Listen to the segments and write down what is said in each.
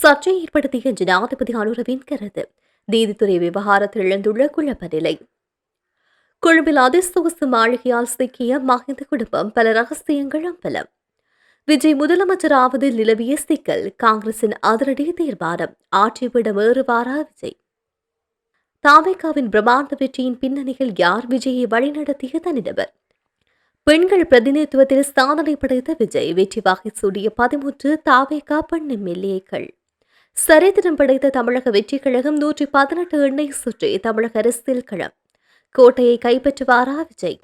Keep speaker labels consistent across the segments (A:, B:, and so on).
A: சர்ச்சை ஏற்படுத்திய ஜனாதிபதி அனுரவின் கருத்து. நீதித்துறை விவகாரத்தில் எழுந்துள்ள குழப்ப நிலை. கொழும்பில் அதிர்ஷ்டவச மாளிகையால் சிக்கிய மஹிந்த குடும்பம், பல ரகசியங்கள் அம்பலம். விஜய் முதலமைச்சராவதில் நிலவிய சிக்கல், காங்கிரசின் அதிரடி தீர்மானம், ஆட்சியிடம் ஏறுவாரா விஜய்? தாவேகாவின் பிரம்மாண்ட வெற்றியின் பின்னணியில் யார்? விஜயை வழிநடத்திய தனிநபர். பெண்கள் பிரதிநிதித்துவத்தில் சாதனை படைத்த விஜய், வெற்றி வாகை சூடிய 13 தாவேகா பெண் எம்எல்ஏக்கள். சரித்திரம் படைத்த தமிழக வெற்றிக் கழகம் 118 எண்ணெய் சுற்றி தமிழக அரசியல் களம். கோட்டையை கைப்பற்றுவாரா விஜய்?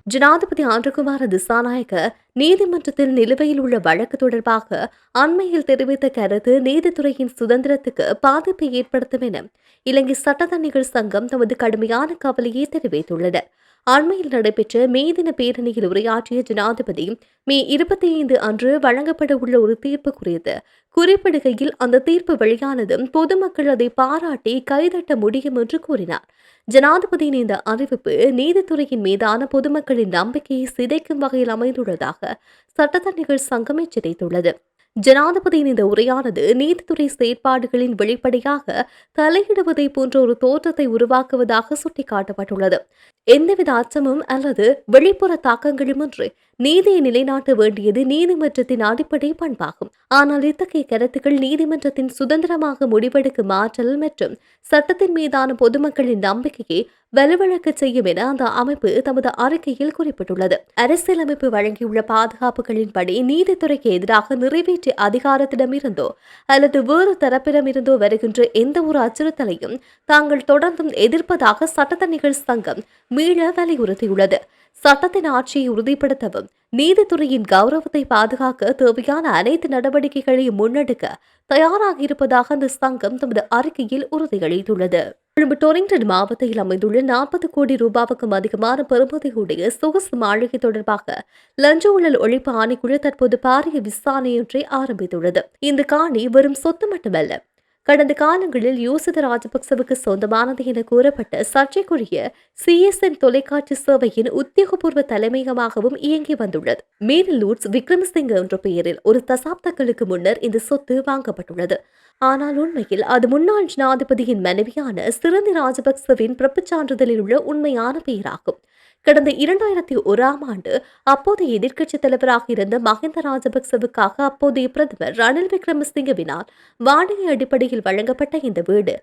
A: ஜனாதிபதி ஆண்டகுமார திசாநாயக்க நீதிமன்றத்தில் நிலுவையில் உள்ள வழக்கு தொடர்பாக அண்மையில் தெரிவித்த கருத்து நீதித்துறையின் சுதந்திரத்துக்கு பாதிப்பை ஏற்படுத்தும் என இலங்கை சட்டத்தரணிகள் சங்கம் தமது கடுமையான கவலையை தெரிவித்துள்ளது. அண்மையில் நடைபெற்ற மே தின பேரணியில் உரையாற்றிய ஜனாதிபதி, மே 25 அன்று வழங்கப்பட உள்ள ஒரு தீர்ப்பு குறித்து குறிப்பிடுகையில், அந்த தீர்ப்பு வெளியானதும் பொதுமக்கள் அதை பாராட்டி கைதட்ட முடியும் என்று கூறினார். ஜனாதிபதியின் இந்த அறிவிப்பு நீதித்துறையின் மீதான பொதுமக்களின் நம்பிக்கையை சிதைக்கும் வகையில் அமைந்துள்ளதாக சட்டத்தரணிகள் சங்கம் எச்சரித்துள்ளது. ஜனாதிபதியின் இந்த உரையானது நீதித்துறை செயற்பாடுகளின் வெளிப்படையாக தலையிடுவதை போன்ற ஒரு தோற்றத்தை உருவாக்குவதாக சுட்டிக்காட்டப்பட்டுள்ளது. எந்தவித அச்சமும் அல்லது வெளிப்புற தாக்கங்களுமின்றி நீதியை நிலைநாட்ட வேண்டியது நீதிமன்றத்தின் அடிப்படை பண்பாகும். ஆனால் இத்தகைய கருத்துக்கள் நீதிமன்றத்தின் சுதந்திரமாக முடிவெடுக்கும் ஆற்றல் மற்றும் சட்டத்தின் மீதான பொதுமக்களின் நம்பிக்கையை வலுவிழக்க செய்யும் என அந்த அமைப்பு தமது அறிக்கையில் குறிப்பிட்டுள்ளது. அரசியலமைப்பு வழங்கியுள்ள பாதுகாப்புகளின்படி நீதித்துறைக்கு எதிராக நிறைவேற்றிய அதிகாரத்திடமிருந்தோ அல்லது வேறு தரப்பிடமிருந்தோ வருகின்ற எந்த ஒரு அச்சுறுத்தலையும் தாங்கள் தொடர்ந்தும் எதிர்ப்பதாக சட்டத்தரணிகள் சங்கம் மீள வலியுறுத்தியுள்ளது. சட்டத்தின் ஆட்சியை உறுதிப்படுத்தவும் நீதித்துறையின் கௌரவத்தை பாதுகாக்க தேவையான அனைத்து நடவடிக்கைகளையும் முன்னெடுக்க தயாராக இருப்பதாக அந்த சங்கம் தமது அறிக்கையில் உறுதியளித்துள்ளது. கொழும்பு டொரிங்டன் மாவட்டத்தில் அமைந்துள்ள 40 கோடி ரூபாவுக்கும் அதிகமான பெறுமதியுடைய சொகுசு மாளிகை தொடர்பாக லஞ்ச ஊழல் ஒழிப்பு ஆணைக்குழு தற்போது பாரிய விசாரணையொன்றை ஆரம்பித்துள்ளது. இந்த காணி வெறும் சொத்து மட்டுமல்ல, கடந்த காலங்களில் யோசித ராஜபக்சவுக்கு சொந்தமானது என கூறப்பட்ட சர்ச்சைக்குரிய CSN தொலைக்காட்சி சேவையின் உத்தியோகபூர்வ தலைமையகமாகவும் இயங்கி வந்துள்ளது. மேரில் லூட்ஸ் விக்ரமசிங்க என்ற பெயரில் ஒரு தசாப்தங்களுக்கு முன்னர் இந்த சொத்து வாங்கப்பட்டுள்ளது. ஆனால் உண்மையில் அது முன்னாள் ஜனாதிபதியின் மனைவியான சிறந்தி ராஜபக்சவின் பிறப்புச் சான்றிதழில் உள்ள உண்மையான பெயராகும். கடந்த 2001ஆம் ஆண்டு அப்போதைய எதிர்க்கட்சித் தலைவராக இருந்த மஹிந்த ராஜபக்சவுக்காக அப்போதைய பிரதமர் ரணில் விக்ரமசிங்கவினால் வாடகை அடிப்படையில் வழங்கப்பட்ட இந்த வீடு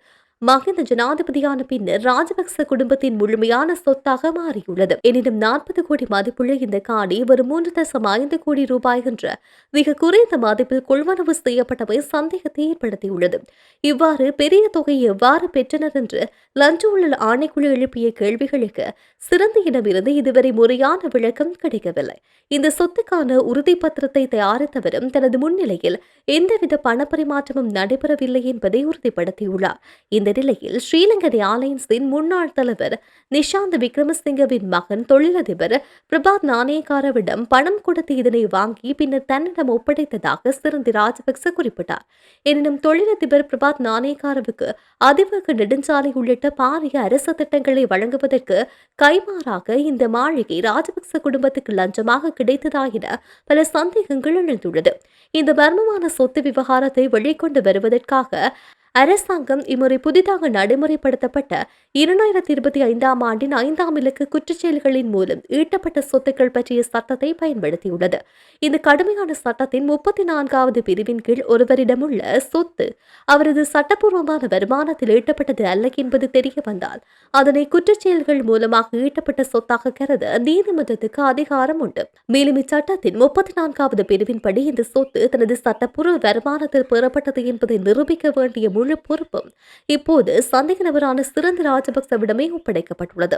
A: மஹிந்த ஜனாதிபதியான பின்னர் ராஜபக்ச குடும்பத்தின் முழுமையான சொத்தாக மாறியுள்ளது. எனினும் 40 கோடி மதிப்புள்ள இந்த காணி வரும் 3.5 கோடி ரூபாய் என்ற மிக குறைந்த மதிப்பில் கொள்வனவு செய்யப்பட்டவை சந்தேகத்தை ஏற்படுத்தியுள்ளது. இவ்வாறு பெரிய தொகையை எவ்வாறு பெற்றனர் என்று லஞ்ச ஊழல் ஆணைக்குழு எழுப்பிய கேள்விகளுக்கு சிறந்தியிடமிருந்து இதுவரை முறையான விளக்கம் கிடைக்கவில்லை. இந்த சொத்துக்கான உறுதிப்பத்திரத்தை தயாரித்தவரும் தனது முன்னிலையில் எந்தவித பணப்பரிமாற்றமும் நடைபெறவில்லை என்பதை உறுதிப்படுத்தியுள்ளார். இந்த நிலையில் ஸ்ரீலங்கா ஏர்லைன்ஸின் முன்னாள் தலைவர் நிஷாந்த் விக்ரமசிங்கவின் மகன் தொழிலதிபர் பிரபாத் நாணயக்காரவிடம் பணம் கொடுத்து இதனை வாங்கி பின்னர் தன்னிடம் ஒப்படைத்ததாக சிறந்தி ராஜபக்ச குறிப்பிட்டார். எனினும் தொழிலதிபர் பிரபாத் நாணயக்காரவுக்கு அதிவேக நெடுஞ்சாலை உள்ளிட்ட பாரிய அரசு திட்டங்களை வழங்குவதற்கு கைமாறாக இந்த மாளிகை ராஜபக்ச குடும்பத்துக்கு லஞ்சமாக கிடைத்ததா என பல சந்தேகங்கள் எழுந்துள்ளது. இந்த மர்மமான சொத்து விவகாரத்தை வெளிக்கொண்டு வருவதற்காக அரசாங்கம் இம்முறை புதிதாக நடைமுறைப்படுத்தப்பட்ட 2025ஆம் ஆண்டின் 5ஆம் இலக்கு குற்றச்செயல்களின் மூலம் ஈட்டப்பட்ட சொத்துக்கள் பற்றிய சட்டத்தை பயன்படுத்தியுள்ளது. இந்த கடுமையான சட்டத்தின் 34வது பிரிவின் கீழ் ஒருவரிடமுள்ள சொத்து அவரது சட்டப்பூர்வமான வருமானத்தில் ஈட்டப்பட்டது அல்ல என்பது தெரிய வந்தால் அதனை குற்றச்செயல்கள் மூலமாக ஈட்டப்பட்ட சொத்தாக கருத நீதிமன்றத்துக்கு அதிகாரம் உண்டு. மேலும் இச்சட்டத்தின் 34வது பிரிவின்படி இந்த சொத்து தனது சட்டப்பூர்வ வருமானத்தில் பெறப்பட்டது என்பதை நிரூபிக்க வேண்டிய முழு பொறுப்பும் இப்போது சந்தேக நபரான சிறந்த ராஜபக்சவிடமே ஒப்படைக்கப்பட்டுள்ளது.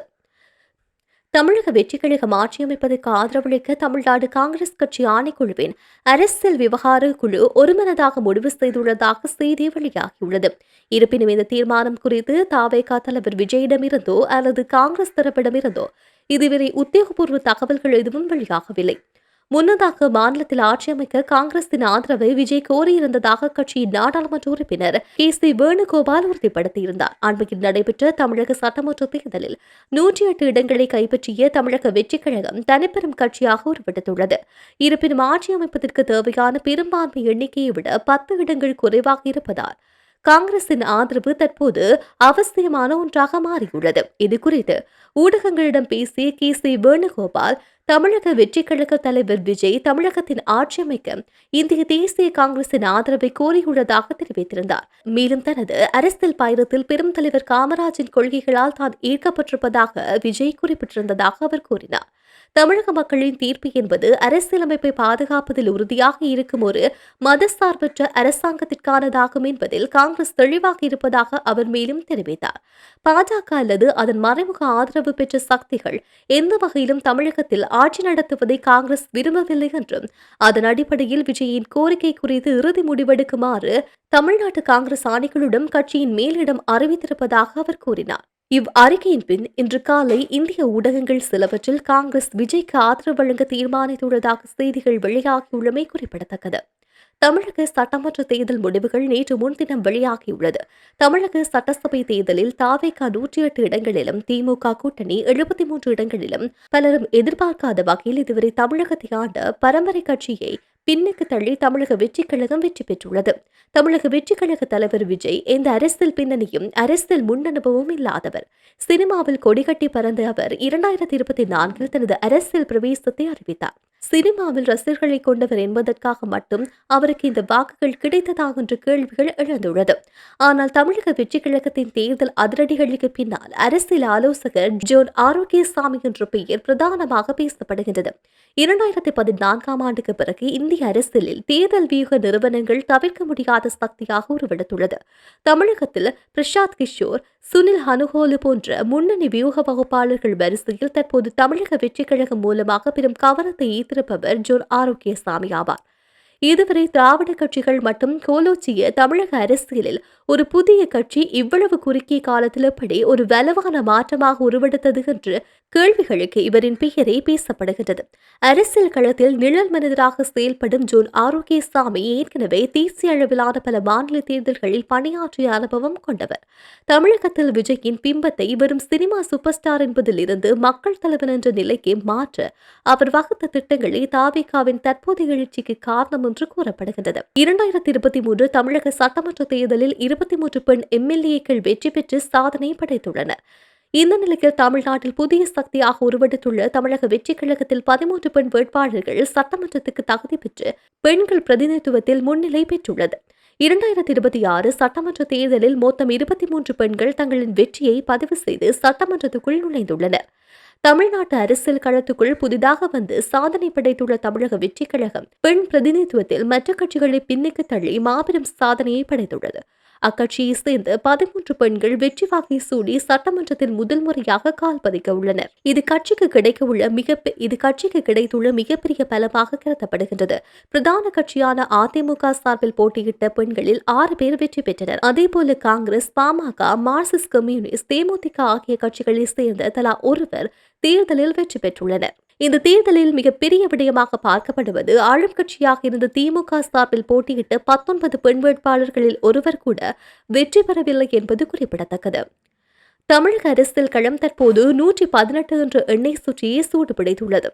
A: தமிழக வெற்றிக் கழகம் ஆட்சியமைப்பதற்கு ஆதரவளிக்க தமிழ்நாடு காங்கிரஸ் கட்சி ஆணைக்குழுவின் அரசியல் விவகார குழு ஒருமனதாக முடிவு செய்துள்ளதாக செய்தி வெளியாகியுள்ளது. இருப்பினும் இந்த தீர்மானம் குறித்து தாவேகா தலைவர் விஜயிடமிருந்தோ அல்லது காங்கிரஸ் தரப்பிடமிருந்தோ இதுவரை உத்தியோகபூர்வ தகவல்கள் எதுவும் வெளியாகவில்லை. முன்னதாக மாநிலத்தில் ஆட்சி அமைக்க காங்கிரசின் ஆதரவை விஜய் கோரியிருந்ததாக கட்சியின் நாடாளுமன்ற உறுப்பினர் கே.சி. வேணுகோபால் உறுதிப்படுத்தியிருந்தார். அண்மையில் நடைபெற்ற தமிழக சட்டமன்ற தேர்தலில் 108 இடங்களை கைப்பற்றிய தமிழக வெற்றிக் கழகம் தனிப்பெரும் கட்சியாக உருவெடுத்துள்ளது. இருப்பினும் ஆட்சி அமைப்பதற்கு தேவையான பெரும்பான்மை எண்ணிக்கையை விட 10 இடங்கள் குறைவாக இருப்பதால் காங்கிரசின் ஆதரவு தற்போது அவசியமான ஒன்றாக மாறியுள்ளது. இதுகுறித்து ஊடகங்களிடம் பேசிய கே.சி. வேணுகோபால், தமிழக வெற்றிக் கழக தலைவர் விஜய் தமிழகத்தின் ஆட்சி அமைக்க இந்திய தேசிய காங்கிரசின் ஆதரவை கோரியுள்ளதாக தெரிவித்திருந்தார். மேலும் தனது அரசியல் பயணத்தில் பெரும் தலைவர் காமராஜின் கொள்கைகளால் தான் ஈர்க்கப்பட்டிருப்பதாக விஜய் குறிப்பிட்டிருந்ததாக அவர் கூறினார். தமிழக மக்களின் தீர்ப்பு என்பது அரசியலமைப்பை பாதுகாப்பதில் உறுதியாக இருக்கும் ஒரு மதசார்பற்ற அரசாங்கத்திற்கானதாகும் என்பதில் காங்கிரஸ் தெளிவாக இருப்பதாக அவர் மேலும் தெரிவித்தார். பாஜக அல்லது அதன் மறைமுக ஆதரவு பெற்ற சக்திகள் எந்த வகையிலும் தமிழகத்தில் ஆட்சி நடத்துவதை காங்கிரஸ் விரும்பவில்லை என்றும் அதன் அடிப்படையில் விஜயின் கோரிக்கை குறித்து இறுதி முடிவெடுக்குமாறு தமிழ்நாட்டு காங்கிரஸ் ஆணைகளுடன் கட்சியின் மேலிடம் அறிவித்திருப்பதாக அவர் கூறினார். அறிக்கையின் பின் இன்று காலை இந்திய ஊடகங்கள் சிலவற்றில் காங்கிரஸ் விஜய்க்கு ஆதரவு வழங்க தீர்மானித்துள்ளதாக செய்திகள் வெளியாகியுள்ளமை குறிப்பிடத்தக்கது. தமிழக சட்டமன்ற தேர்தல் முடிவுகள் நேற்று முன்தினம் வெளியாகியுள்ளது. தமிழக சட்டசபை தேர்தலில் தாவேக 108 இடங்களிலும், திமுக கூட்டணி 73 இடங்களிலும், பலரும் எதிர்பார்க்காத வகையில் இதுவரை தமிழகத்தை ஆண்ட பரம்பரை கட்சியை பின்னுக்கு தள்ளி தமிழக வெற்றிக் கழகம் வெற்றி பெற்றுள்ளது. தமிழக வெற்றிக் கழக தலைவர் விஜய் எந்த அரசியல் பின்னணியும் அரசியல் முன்னனுபவமும் இல்லாதவர். சினிமாவில் கொடிகட்டி பறந்த அவர் 2024 தனது அரசியல் பிரவேசத்தை அறிவித்தார். சினிமாவில் ரசிகர்களை கொண்டவர் என்பதற்காக மட்டும் அவருக்கு இந்த வாக்குகள் கிடைத்ததா என்ற கேள்விகள் எழுந்துள்ளது. ஆனால் தமிழக வெற்றிக் கழகத்தின் தேர்தல் அதிரடிகளுக்கு பின்னால் அரசியல் ஆலோசகர் ஜோன் ஆரோக்கியசாமி என்ற பெயர் பிரதானமாக பேசப்படுகின்றது. 2014ஆம் ஆண்டுக்கு பிறகு இந்திய அரசியலில் தேர்தல் வியூக நிறுவனங்கள் தவிர்க்க முடியாத சக்தியாக உருவெடுத்துள்ளது. தமிழகத்தில் பிரசாத் கிஷோர், சுனில் ஹனுகோலு போன்ற முன்னணி வியூக வகுப்பாளர்கள் வரிசையில் தற்போது தமிழக வெற்றிக் கழகம் மூலமாக பெரும் கவனத்தை ஈர்த்திருப்பவர் ஜோன் ஆரோக்கியசாமி ஆவார். இதுவரை திராவிட கட்சிகள் மட்டும் கோலோச்சிய தமிழக அரசியலில் ஒரு புதிய கட்சி இவ்வளவு குறுகிய காலத்தில் எப்படி ஒரு வலுவான மாற்றமாக உருவெடுத்தது என்று கேள்விகளுக்கு இவரின் பெயரே பேசப்படுகின்றது. அரசியல் களத்தில் நிழல் மனிதராக செயல்படும் ஜோன் ஆரோக்கியசாமி ஏற்கனவே தேசிய அளவிலான பல மாநில தேர்தல்களில் பணியாற்றிய அனுபவம் கொண்டவர். தமிழகத்தில் விஜயின் பிம்பத்தை வெறும் சினிமா சூப்பர் ஸ்டார் என்பதில் இருந்து மக்கள் தலைவன் என்ற நிலைக்கு மாற்ற அவர் வகுத்த திட்டங்களே தாவேகாவின் தற்போதைய எழுச்சிக்கு காரணம் என்று கூறப்படுகின்றது. 2023 தமிழக சட்டமன்ற தேர்தலில் 23 பெண் எம்எல்ஏக்கள் வெற்றி பெற்று சாதனை படைத்துள்ளனர். இந்த நிலையில் தமிழ்நாட்டில் புதிய சக்தியாக உருவெடுத்துள்ள தமிழக வெற்றிக் கழகத்தில் 13 பெண் வேட்பாளர்கள் சட்டமன்றத்துக்கு தகுதி பெற்று பெண்கள் பிரதிநிதித்துவத்தில் முன்னிலை பெற்றுள்ளது. 2026 சட்டமன்ற தேர்தலில் மொத்தம் 23 பெண்கள் தங்களின் வெற்றியை பதிவு செய்து சட்டமன்றத்துக்குள் நுழைந்துள்ளனர். தமிழ்நாட்டு அரசியல் களத்துக்குள் புதிதாக வந்து சாதனை படைத்துள்ள தமிழக வெற்றிக் கழகம் பெண் பிரதிநிதித்துவத்தில் மற்ற கட்சிகளை பின்னுக்கு தள்ளி மாபெரும் சாதனையை படைத்துள்ளது. அக்கட்சியை சேர்ந்த 13 பெண்கள் வெற்றி வாகை சூடி சட்டமன்றத்தில் முதல் முறையாக கால் பதிக்க உள்ளனர். இது கட்சிக்கு கிடைத்துள்ள மிகப்பெரிய பலமாக கருதப்படுகின்றது. பிரதான கட்சியான அதிமுக சார்பில் போட்டியிட்ட பெண்களில் 6 பேர் வெற்றி பெற்றனர். அதேபோல காங்கிரஸ், பாமக, மார்க்சிஸ்ட் கம்யூனிஸ்ட், தேமுதிக ஆகிய கட்சிகளை சேர்ந்த தலா ஒருவர் தேர்தலில் வெற்றி பெற்றுள்ளனர். இந்த தேர்தலில் மிகப்பெரிய விடயமாக பார்க்கப்படுவது ஆளும் கட்சியாக இருந்த திமுக சார்பில் போட்டியிட்ட 19 பெண் வேட்பாளர்களில் ஒருவர் கூட வெற்றி பெறவில்லை என்பது குறிப்பிடத்தக்கது. தமிழக அரசியல் களம் தற்போது 118 என்ற எண்ணெய் சுற்றியே சூடு பிடித்துள்ளது.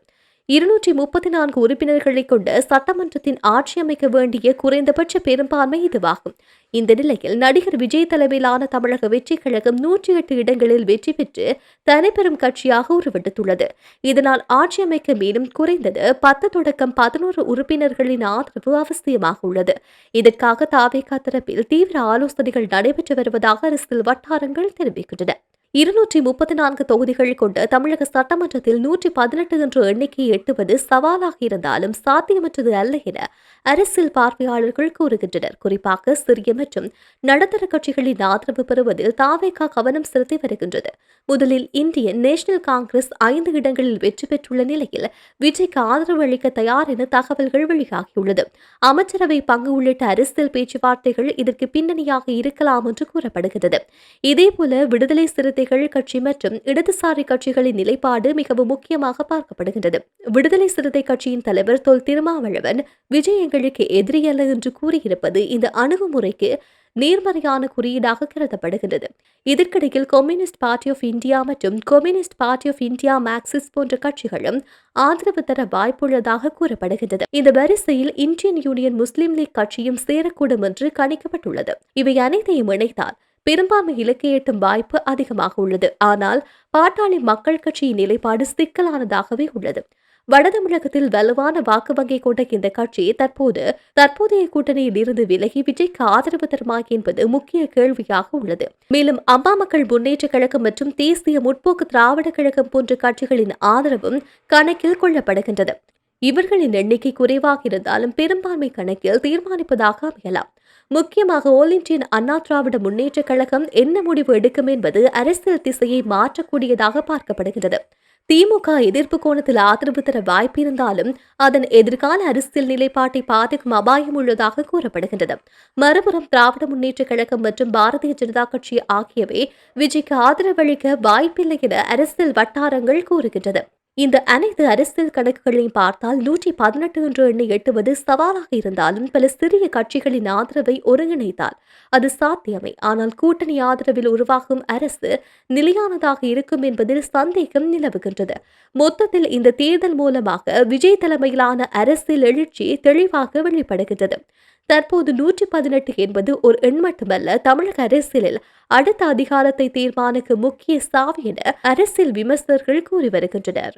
A: 234 உறுப்பினர்களை கொண்ட சட்டமன்றத்தின் ஆட்சி அமைக்க வேண்டிய குறைந்தபட்ச பெரும்பான்மை இதுவாகும். இந்த நிலையில் நடிகர் விஜய் தலைமையிலான தமிழக வெற்றிக் கழகம் 108 இடங்களில் வெற்றி பெற்று தனிப்பெரும் கட்சியாக உருவெடுத்துள்ளது. இதனால் ஆட்சி அமைக்க மேலும் குறைந்தது 10 தொடக்கம் 11 உறுப்பினர்களின் ஆதரவு அவசியமாக உள்ளது. இதற்காக தாவேகா தரப்பில் தீவிர ஆலோசனைகள் நடைபெற்று வருவதாக அரசியல் வட்டாரங்கள் தெரிவிக்கின்றன. 234 தொகுதிகள் கொண்ட தமிழக சட்டமன்றத்தில் 118 என்ற எண்ணிக்கையை எட்டுவது சவாலாக இருந்தாலும் சாத்தியமற்றது அல்ல என அரசியல் பார்வையாளர்கள் கூறுகின்றனர். குறிப்பாக சிறிய மற்றும் நடுத்தர கட்சிகளின் ஆதரவு பெறுவதில் தாவேகா கவனம் செலுத்தி வருகின்றது. முதலில் இந்தியன் நேஷனல் காங்கிரஸ் 5 இடங்களில் வெற்றி பெற்றுள்ள நிலையில் விஜய்க்கு ஆதரவு அளிக்க தயார் என தகவல்கள் வெளியாகியுள்ளது. அமைச்சரவை பங்கு உள்ளிட்ட அரசியல் பேச்சுவார்த்தைகள் இதற்கு பின்னணியாக இருக்கலாம் என்று கூறப்படுகிறது. இதேபோல விடுதலை சிறுத்தை சிறுத்தைகள் கட்சி மற்றும் இடதுசாரி கட்சிகளின் நிலைப்பாடு மிகவும் முக்கியமாக பார்க்கப்படுகின்றது. விடுதலை சிறுத்தை கட்சியின் தலைவர் தொல் திருமாவளவன் விஜய் எங்களுக்கு எதிரியல்ல என்று கூறியிருப்பது இந்த அணுகுமுறைக்கு நேர்மறையான குறியீடாக கருதப்படுகின்றது. இதற்கிடையில் கம்யூனிஸ்ட் பார்ட்டி ஆஃப் இந்தியா மற்றும் communist party of India Marxist போன்ற கட்சிகளும் ஆதரவு தர வாய்ப்புள்ளதாக கூறப்படுகின்றது. இந்த வரிசையில் இந்தியன் யூனியன் முஸ்லிம் லீக் கட்சியும் சேரக்கூடும் என்று கணிக்கப்பட்டுள்ளது. இவை அனைத்தையும் இணைத்தால் பெரும்பான்மை இலக்கை எட்டும் வாய்ப்பு அதிகமாக உள்ளது. ஆனால் பாட்டாளி மக்கள் கட்சியின் நிலைப்பாடு சிக்கலானதாகவே உள்ளது. வடதமிழகத்தில் வலுவான வாக்கு வங்கி கொண்ட இந்த கட்சி தற்போதைய கூட்டணியில் இருந்து விலகி விஜய்க்கு ஆதரவு தருமா என்பது முக்கிய கேள்வியாக உள்ளது. மேலும் அம்மா மக்கள் முன்னேற்ற கழகம் மற்றும் தேசிய முற்போக்கு திராவிட கழகம் போன்ற கட்சிகளின் ஆதரவும் கணக்கில் கொள்ளப்படுகின்றது. இவர்களின் எண்ணிக்கை குறைவாக இருந்தாலும் பெரும்பான்மை கணக்கில் தீர்மானிப்பதாக அமையலாம். முக்கியமாக ஆல் இண்டியன் அண்ணா திராவிட முன்னேற்ற கழகம் என்ன முடிவு எடுக்கும் என்பது அரசியல் திசையை மாற்றக்கூடியதாக பார்க்கப்படுகிறது. திமுக எதிர்ப்பு கோணத்தில் ஆதரவு தர வாய்ப்பிருந்தாலும் அதன் எதிர்கால அரசியல் நிலைப்பாட்டை பாதிக்கும் அபாயம் உள்ளதாக கூறப்படுகின்றது. மறுபுறம் திராவிட முன்னேற்ற கழகம் மற்றும் பாரதிய ஜனதா கட்சி ஆகியவை விஜய்க்கு ஆதரவளிக்க வாய்ப்பில்லை என அரசியல் வட்டாரங்கள் கூறுகின்றது. இந்த அனைத்து அரசியல் கணக்குகளையும் பார்த்தால் 118 என்ற எண்ணை எட்டுவது சவாலாக இருந்தாலும் பல சிறிய கட்சிகளின் ஆதரவை ஒருங்கிணைத்தால் அது சாத்தியமே. ஆனால் கூட்டணி ஆதரவில் உருவாகும் அரசு நிலையானதாக இருக்கும் என்பதில் சந்தேகம் நிலவுகின்றது. மொத்தத்தில் இந்த தேர்தல் மூலமாக விஜய் தலைமையிலான அரசியல் எழுச்சி தெளிவாக வெளிப்படுகின்றது. தற்போது 118 என்பது ஒரு எண் மட்டுமல்ல, தமிழக அரசியலில் அடுத்த அதிகாரத்தை தீர்மானிக்கும் முக்கிய சாவி என அரசியல் விமர்சகர்கள் கூறி வருகின்றனர்.